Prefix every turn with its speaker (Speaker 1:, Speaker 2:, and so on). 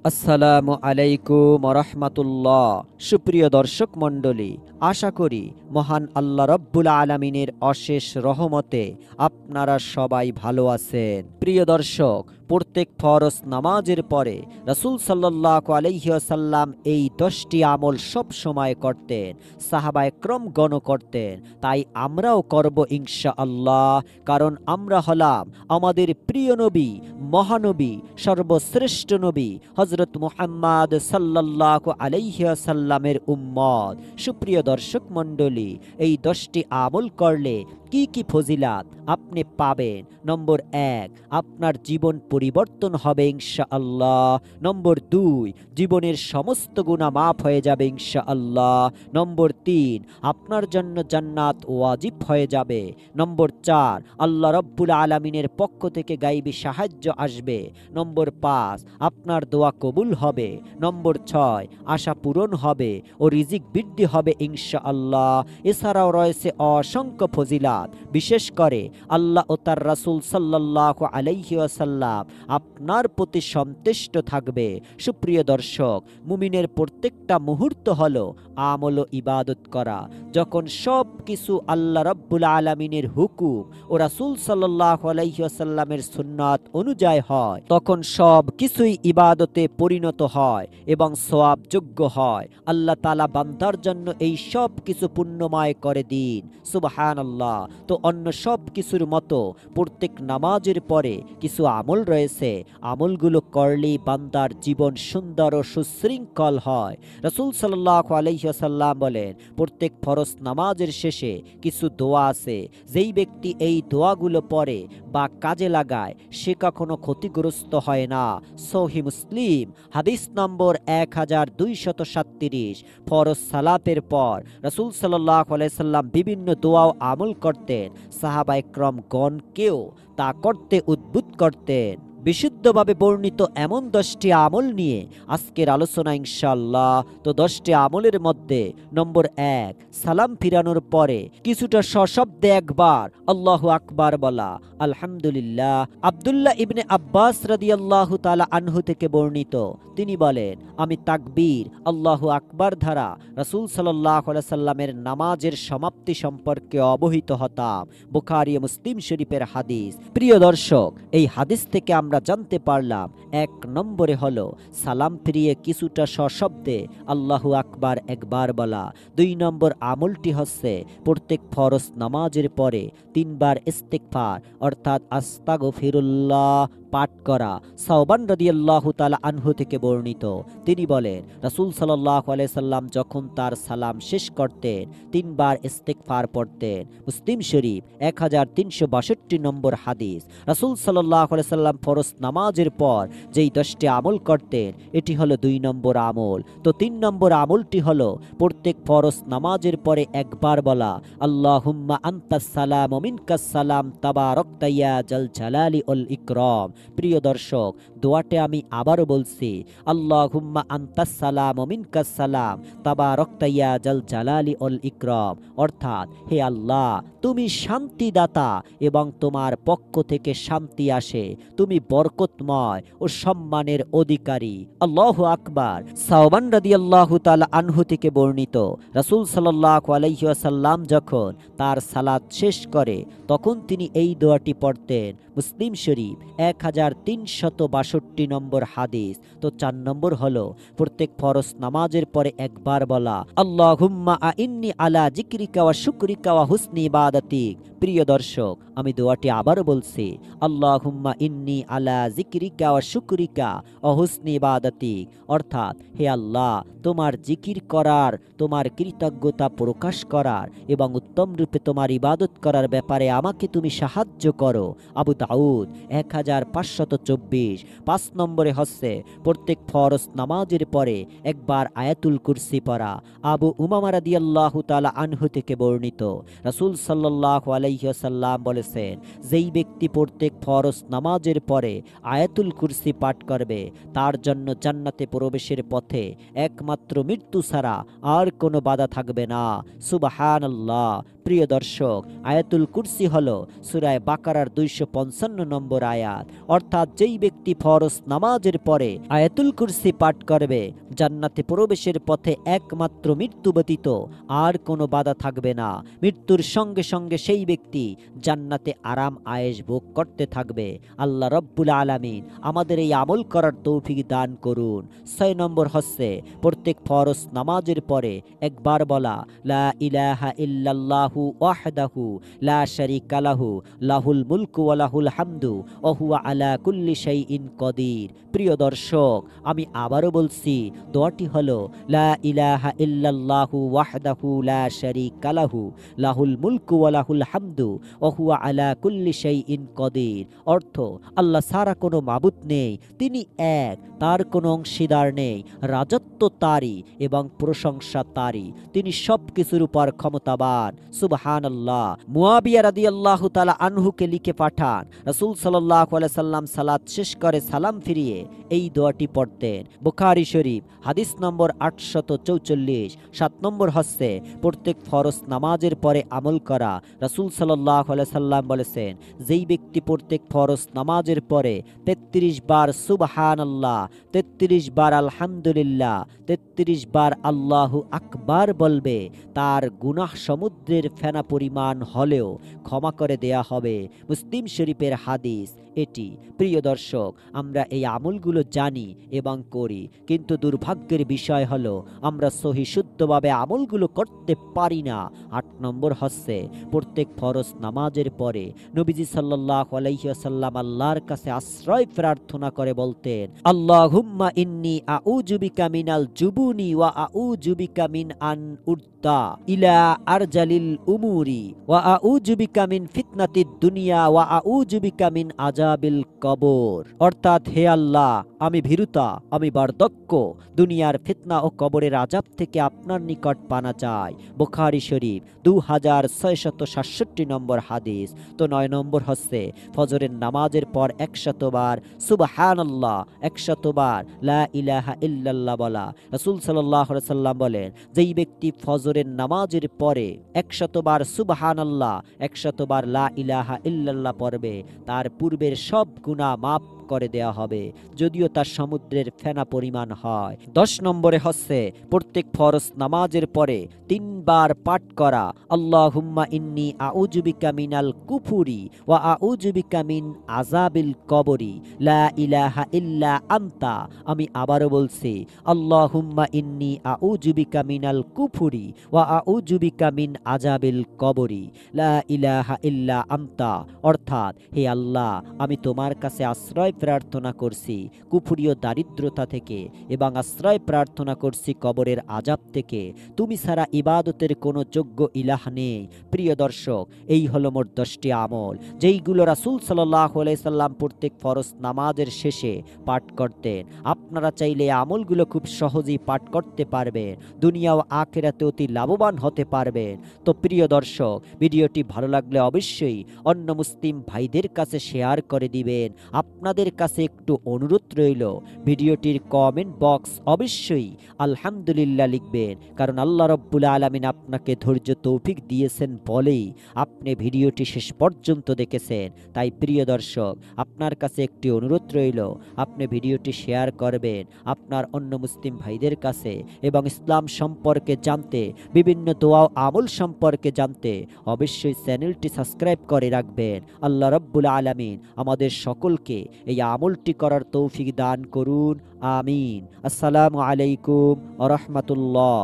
Speaker 1: আসসালামু আলাইকুম রহমাতুল্লাহ। সুপ্রিয় দর্শক মণ্ডলী, আশা করি মহান আল্লাহ রব্বুল আলামিনের অশেষ রহমতে আপনারা সবাই ভালো আছেন। প্রিয় দর্শক, প্রত্যেক ফরজ নামাজের পরে রাসূল সাল্লাল্লাহু আলাইহি ওয়াসাল্লাম এই 10টি আমল সব সময় করতেন, সাহাবায়ে কেরামগণ করতেন, তাই আমরাও করব ইনশাআল্লাহ। কারণ আমরা হলাম আমাদের প্রিয় নবী, মহানবী, সর্বশ্রেষ্ঠ নবী হযরত মুহাম্মদ সাল্লাল্লাহু আলাইহি ওয়াসাল্লামের উম্মত। সুপ্রিয় দর্শক মণ্ডলী, এই 10টি আমল করলে কি কি ফজিলাত আপনি পাবেন? নম্বর 1, আপনার জীবন পরিবর্তন হবে ইনশাআল্লাহ। নম্বর 2, জীবনের সমস্ত গুনাহ মাফ হয়ে যাবে ইনশাআল্লাহ। নম্বর 3, আপনার জন্য জান্নাত ওয়াজিব হয়ে যাবে। নম্বর 4, আল্লাহ রব্বুল আলামিনের পক্ষ থেকে গায়বী সাহায্য আসবে। নম্বর 5, আপনার দোয়া কবুল হবে। নম্বর 6, আশা পূরণ হবে ও রিজিক বৃদ্ধি হবে ইনশাআল্লাহ। এছাড়াও রয়েছে অসংখ্য ফজিলাত। বিশেষ করে আল্লাহ ও তার রাসূল সাল্লাল্লাহু আলাইহি ওয়াসাল্লাম আপনার প্রতি সন্তুষ্ট থাকবে। সুপ্রিয় দর্শক, মুমিনের প্রত্যেকটা মুহূর্ত হলো আমল ও ইবাদত করা। যখন সব কিছু আল্লাহ রব্বুল আলামিনের হুকুম ও রাসূল সাল্লাল্লাহু আলাইহি ওয়াসাল্লামের সুন্নাত অনুযায়ী হয়, তখন সব কিছুই ইবাদতে পরিণত হয় এবং সওয়াবযোগ্য হয়। আল্লাহ তাআলা বান্দার জন্য এই সব কিছু পুণ্যময় করে দিন। সুবহানাল্লাহ। তো অন্য সব কিছুর মতো প্রত্যেক নামাজের পরে কিছু আমল রয়েছে, আমলগুলো করলেই বান্দার জীবন সুন্দর ও সুশৃঙ্খল হয়। রাসূল সাল্লাল্লাহু আলাইহি ওয়াসাল্লাম বলেন, প্রত্যেক ফরজ নামাজের শেষে কিছু দোয়া আছে, যেই ব্যক্তি এই দোয়াগুলো পড়ে বা কাজে লাগায় সে কখনো ক্ষতিগ্রস্ত হয় না। সহিহ মুসলিম হাদিস নম্বর 1237। ফরজ সালাতের পর রাসূল সাল্লাল্লাহু আলাইহি সাল্লাম বিভিন্ন দোয়া ও আমল করতেন, সাহাবায়ে কেরামগণকেও তা করতে উদ্বুদ্ধ করতেন। বিশুদ্ধভাবে বর্ণিত এমন 10টি আমল নিয়ে আজকের আলোচনা ইনশাআল্লাহ। তো 10টি আমলের মধ্যে নম্বর 1, সালাম ফিরানোর পরে কিছুটা সশব্দে একবার আল্লাহু আকবার বলা। আলহামদুলিল্লাহ। আব্দুল্লাহ ইবনে আব্বাস রাদিয়াল্লাহু তাআলা আনহু থেকে বর্ণিত, তিনি বলেন, আমি তাকবীর আল্লাহু আকবার দ্বারা রাসূল সাল্লাল্লাহু আলাইহি সাল্লামের নামাজের সমাপ্তি সম্পর্কে অবহিত হতাম। বুখারী ও মুসলিম শরীফের হাদিস। প্রিয় দর্শক, এই হাদিস থেকে আমরা জানতে পারলাম, 1 নম্বরে হলো সালাম ফিরিয়ে কিছুটা সশব্দে আল্লাহু আকবার একবার বলা। 2 নম্বর আমলটি হচ্ছে প্রত্যেক ফরজ নামাজের পরে 3 বার ইস্তিগফার অর্থাৎ আস্তাগফিরুল্লাহ পাঠ করা। সাওবান রাদিয়াল্লাহু তাআলা আনহু থেকে বর্ণিত, তিনি বলেন, রাসূল সাল্লাল্লাহু আলাইহি সাল্লাম যখন তার সালাম শেষ করতেন 3 বার ইস্তিগফার পড়তেন। মুসলিম শরীফ 1362 নম্বর হাদিস। রাসূল সাল্লাল্লাহু আলাইহি সাল্লাম ফরজ নামাজের পর যেই 10টি আমল করতেন, এটি হলো 2 নম্বর আমল। তো 3 নম্বর আমলটি হলো প্রত্যেক ফরজ নামাজের পরে একবার বলা, আল্লাহুম্মা আনতাস সালাম ওয়া মিনকাস সালাম তাবারাকতা ইয়া জাল জালালি ওয়াল ইকরাম। প্রিয় দর্শক, দোয়াটি আমি আবারও বলছি, আল্লাহুম্মা আনতাস সালাম ওয়া মিনকাস সালাম তাবারাকতা ইয়া জাল জালালি ওয়াল ইকরাম। অর্থাৎ, হে আল্লাহ, তুমি শান্তিদাতা এবং তোমার পক্ষ থেকে শান্তি আসে, তুমি বরকতময় ও সম্মানের অধিকারী। আল্লাহু আকবার। সাওবান রাদিয়াল্লাহু তাআলা আনহু থেকে বর্ণিত, রাসূল সাল্লাল্লাহু আলাইহি ওয়াসাল্লাম যখন তার সালাত শেষ করে তখন তিনি এই দোয়াটি পড়তেন। মুসলিম শরীফ 1362 নম্বর হাদিস। তো 4 নম্বর হলো প্রত্যেক ফরজ নামাজের পরে একবার বলা, আল্লাহুম্মা আইন্নি আলা যিকরিকা ওয়া শুকরিকা ওয়া হুসনি ইবাদাতিক। প্রিয় দর্শক, আমি দোয়াটি আবারও বলছি, আল্লাহুম্মা ইন্নি আলা যিকরিকা ওয়া শুকরিকা ওয়া হুসনি ইবাদাতিক। অর্থাৎ, হে আল্লাহ, তোমার জিকির করার, তোমার কৃতজ্ঞতা প্রকাশ করার এবং উত্তম রূপে তোমার ইবাদত করার ব্যাপারে আমাকে তুমি সাহায্য করো। আবু দাউদ 1524। 5 নম্বরে হচ্ছে প্রত্যেক ফরজ নামাজের পরে একবার আয়াতুল কুরসি পড়া। আবু উমামা রাদিয়াল্লাহু তাআলা আনহু থেকে বর্ণিত, রাসূল সাল্লাল্লাহু আলাইহি ওয়াসাল্লাম বলেছেন, যেই ব্যক্তি প্রত্যেক ফরজ নামাজের পরে আয়াতুল কুরসি পাঠ করবে তার জন্য জান্নাতে প্রবেশের পথে একমাত্র মৃত্যু ছাড়া আর কোনো বাধা থাকবে না। সুবহানাল্লাহ। প্রিয় দর্শক, আয়াতুল কুরসি হলো সূরা বাকারার 255 নম্বর আয়াত। অর্থাৎ যেই ব্যক্তি ফরজ নামাজের পরে আয়াতুল কুরসি পাঠ করবে, জান্নাতে প্রবেশের পথে একমাত্র মৃত্যু ব্যতীত আর কোনো বাধা থাকবে না। মৃত্যুর সঙ্গে সঙ্গে সেই ব্যক্তি জান্নাতে আরাম আয়েশ ভোগ করতে থাকবে। আল্লাহ রব্বুল আলামিন আমাদের এই আমল করার তৌফিক দান করুন। 6 নম্বর হচ্ছে প্রত্যেক ফরজ নামাজের পরে একবার বলা লা ইলাহা ইল্লাল্লাহু ওয়াহদাহু লা শারীকা লাহু লাহুল মুলকু ওয়া লাহুল হামদু ওয়া হুয়া আলা কুল্লি শাইইন কদির। প্রিয় দর্শক, আমি আবারও বলছি, দোয়াটি হলো লা ইলাহা ইল্লাল্লাহু ওয়াহদাহু লা শারীকা লাহু লাহুল মুলকু ওয়া লাহুল হামদু ওয়া হুয়া আলা কুল্লি শাইইন কদির। অর্থ, আল্লাহ ছাড়া কোনো মাবুদ নেই, তিনি এক, তার কোনো অংশীদার নেই, রাজত্ব তারই এবং প্রশংসা তারই, তিনি সব কিছুর উপর ক্ষমতাবান। সুবহানাল্লাহ। মুয়াবিয়া রাদিয়াল্লাহু তাআলা আনহুকে লিখে পাঠান, রাসূল সাল্লাল্লাহু আলাইহি সাল্লাম সালাত শেষ করে সালাম ফিরিয়ে এই দোয়াটি পড়তেন। বুখারী শরীফ হাদিস নম্বর 844। 7 নম্বর হচ্ছে প্রত্যেক ফরজ নামাজের পরে আমল করা। রাসূল সাল্লাল্লাহু আলাইহি সাল্লাম বলেছেন, যেই ব্যক্তি প্রত্যেক ফরজ নামাজের পরে 33 বার সুবহানাল্লাহ, 33 বার আলহামদুলিল্লাহ, 33 বার আল্লাহু আকবার বলবে, তার গুনাহ সমুদ্রের ফেনা পরিমাণ হলেও ক্ষমা করে দেয়া হবে। মুসলিম শরীফের হাদিস এটি। প্রিয় দর্শক, আমরা এই আমলগুলো জানি এবং করি, কিন্তু দুর্ভাগ্যের বিষয় হলো আমরা সহি শুদ্ধভাবে আমলগুলো করতে পারি না। 8 নম্বর হচ্ছে প্রত্যেক ফরজ নামাজের পরে নবীজি সাল্লাল্লাহু আলাইহি ওয়াসাল্লাম আল্লাহর কাছে আশ্রয় প্রার্থনা করে বলতেন, আল্লাহুম্মা ইন্নী আউযু বিকা মিনাল জুবুনি ওয়া আউযু বিকা মিন আন উদ্দা ইলা আরজালিল উমুরি ওয়া আউযু বিকা মিন ফিতনাতিদ দুনিয়া ওয়া আউযু বিকা মিন আযাবিল কবর। অর্থাৎ, হে আল্লাহ, আমি ভীরুতা, আমি বার্ধক্য, দুনিয়ার ফিতনা ও কবরের আযাব থেকে আপনার নিকট পানা চাই। বুখারী শরীফ 2667 নম্বর হাদিস। তো 9 নম্বর হচ্ছে ফজরের নামাজের পর 100 বার সুবহানাল্লাহ, 100 বার লা ইলাহা ইল্লাল্লাহ বলা। রাসূল সাল্লাল্লাহু আলাইহি সাল্লাম বলেন, যেই ব্যক্তি ফজরের নামাজের পরে 100 বার সুবহানাল্লাহ, 100 বার লা ইলাহা ইল্লাল্লাহ পড়বে, তার পূর্বের সব গুনাহ মাফ করে দেয়া হবে, যদিও তার সমুদ্রের ফেনা পরিমাণ হয়। 10 নম্বরে হচ্ছে প্রত্যেক ফরজ নামাজের পরে 3 বার পাঠ করা আল্লাহুম্মা ইন্নী আউযু বিকা মিনাল কুফুরি ওয়া আউযু বিকা মিন আযাবিল কবরি লা ইলাহা ইল্লা আনতা। আমি আবারও বলছি, আল্লাহুম্মা ইন্নী আউযু বিকা মিনাল কুফুরি ওয়া আউযু বিকা মিন আযাবিল কবরি লা ইলাহা ইল্লা আনতা। অর্থাৎ, হে আল্লাহ, আমি তোমার কাছে আশ্রয় প্রার্থনা করছি কুফরীয় দারিদ্রতা থেকে এবং আশ্রয় প্রার্থনা করছি কবরের আযাব থেকে। তুমি ছাড়া ইবাদতের কোনো যোগ্য ইলাহ নেই। প্রিয় দর্শক, এই হলো মোট 10টি আমল, যেইগুলো রাসূল সাল্লাল্লাহু আলাইহি সাল্লাম প্রত্যেক ফরজ নামাজের শেষে পাঠ করতেন। আপনারা চাইলে আমলগুলো খুব সহজেই পাঠ করতে পারবেন, দুনিয়া ও আখিরাতে অতি লাভবান হতে পারবেন। তো প্রিয় দর্শক, ভিডিওটি ভালো লাগলে অবশ্যই অন্য মুসলিম ভাইদের কাছে শেয়ার করে দিবেন। আপনাদের কাছে একটু অনুরোধ রইল, ভিডিওটির কমেন্ট বক্স অবশ্যই আলহামদুলিল্লাহ লিখবেন, কারণ আল্লাহ রব্বুল আলামিন আপনাকে ধৈর্য তৌফিক দিয়েছেন বলেই আপনি ভিডিওটি শেষ পর্যন্ত দেখেছেন। তাই প্রিয় দর্শক, আপনার কাছে একটি অনুরোধ রইল, আপনি ভিডিওটি শেয়ার করবেন আপনার অন্য মুসলিম ভাইদের কাছে, এবং ইসলাম সম্পর্কে জানতে, বিভিন্ন দোয়া ও আমল সম্পর্কে জানতে অবশ্যই চ্যানেলটি সাবস্ক্রাইব করে রাখবেন। আল্লাহ রব্বুল আলামিন আমাদের সকলকে এই আমলটি করার তৌফিক দান করুন। আমিন। আসসালামু আলাইকুম ওয়া রাহমাতুল্লাহ।